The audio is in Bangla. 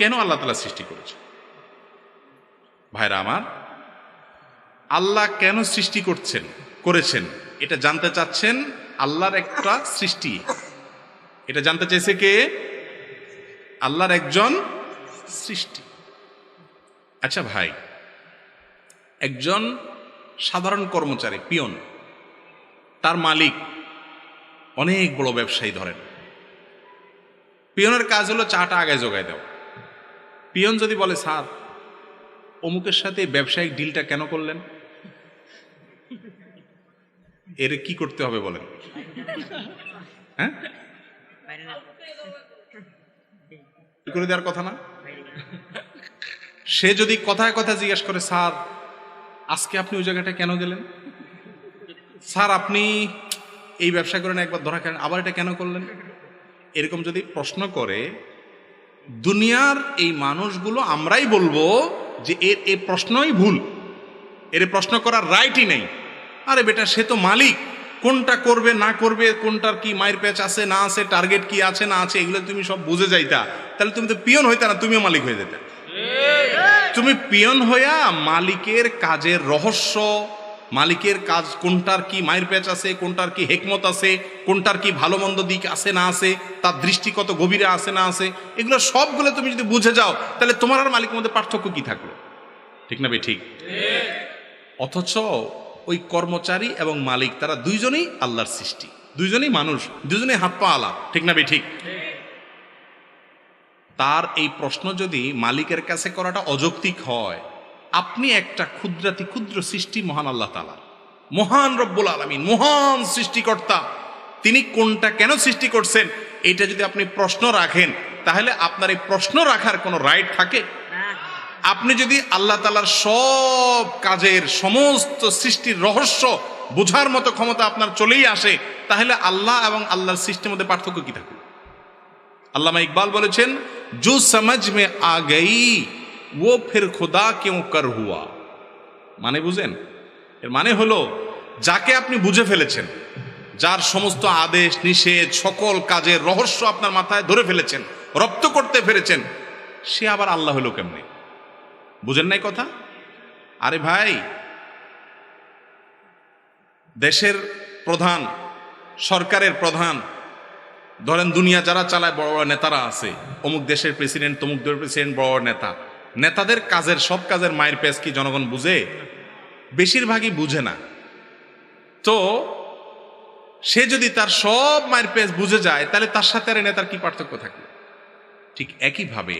কেন আল্লাহ তাআলা সৃষ্টি করেছে? ভাইরা আমার, আল্লাহ কেন সৃষ্টি করেছেন এটা জানতে চাচ্ছেন আল্লাহর একটা সৃষ্টি। এটা জানতে চাইছে কে? আল্লাহর একজন সৃষ্টি। আচ্ছা ভাই, একজন সাধারণ কর্মচারী পিয়ন, তার মালিক অনেক বড় ব্যবসায়ী ধরেন, পিয়নের কাজ হলো চাটা আগে জোগায় দেওয়া। পিয়ন যদি বলে, স্যার অমুকের সাথে ব্যবসায়িক ডিলটা কেন করলেন, এর কি করতে হবে বলেন? হ্যাঁ, কি করে দেওয়ার কথা না? সে যদি কথায় কথা জিজ্ঞাসা করে, স্যার আজকে আপনি ওই জায়গাটা কেন গেলেন, স্যার আপনি এই ব্যবসা করেন একবার ধরা খেলেন, আবার এটা কেন করলেন, এরকম যদি প্রশ্ন করে, দুনিয়ার এই মানুষগুলো আমরাই বলবো যে এর এই প্রশ্নই ভুল, এর প্রশ্ন করার রাইটই নেই। আরে বেটা, সে তো মালিক, কোনটা করবে না করবে, কোনটার কি মায়ের প্যাচ আছে না আছে, টার্গেট কি আছে না আছে, এগুলো তুমি সব বুঝে যাইতা, তাহলে তুমি তো পিয়ন হইতা না, তুমিও মালিক হয়ে যেতে। তুমি পিয়ন হইয়া মালিকের কাজের রহস্য, মালিকের কাজ কোনটার কি মায়ের প্যাচ আছে, কোনটার কি হেকমত আছে, কোনটার কি ভালো মন্দ দিক আছে না আছে, তার দৃষ্টি কত গভীরে আছে না আছে, এগুলো সবগুলো তুমি যদি বুঝে যাও, তাহলে তোমার আর মালিকের মধ্যে পার্থক্য কি থাকলো? ঠিক না ভাই? ঠিক। অথচ ওই কর্মচারী এবং মালিক তারা দুইজনেই আল্লাহর সৃষ্টি, দুইজনেই মানুষ, দুইজনেই হাত পা আলা। ঠিক না ভাই? ঠিক। তার এই প্রশ্ন যদি মালিকের কাছে করাটা অযৌক্তিক হয়, আপনি একটা ক্ষুদ্রাতি ক্ষুদ্র সৃষ্টি, মহান আল্লাহ তাআলা, মহান রব্বুল আলামিন, মহান সৃষ্টিকর্তা, তিনি কোনটা কেন সৃষ্টি করছেন এটা যদি আপনি প্রশ্ন রাখেন, তাহলে আপনার এই প্রশ্ন রাখার কোনো রাইট থাকে? আপনি যদি আল্লাহ তাআলার সব কাজের সমস্ত সৃষ্টির রহস্য বোঝার মতো ক্ষমতা আপনার চলেই আসে, তাহলে আল্লাহ এবং আল্লাহর সৃষ্টির মধ্যে পার্থক্য কি থাকে? আল্লামা ইকবাল বলেছেন, জো সমঝ মে আ গই ও ফির খুদা কেউ কর হুয়া। মানে বুঝেন? এর মানে হলো, যাকে আপনি বুঝে ফেলেছেন, যার সমস্ত আদেশ নিষেধ সকল কাজের রহস্য আপনার মাথায় ধরে ফেলেছেন, রপ্ত করতে পেরেছেন, সে আবার আল্লাহ হলো কেমনে? বুঝেন নাই কথা? আরে ভাই, দেশের প্রধান, সরকারের প্রধান, ধরেন দুনিয়া যারা চালায়, বড় বড় নেতারা আছে, অমুক দেশের প্রেসিডেন্ট, তমুক দেশের প্রেসিডেন্ট, বড় বড় নেতা, নেতাদের কাজের সব কাজের মায়ের পেজ কি জনগণ বুঝে? বেশিরভাগই বুঝে না। তো সে যদি তার সব মায়ের পেজ বুঝে যায়, তাহলে তার সাথে আর নেতার কি পার্থক্য থাকে? ঠিক একইভাবে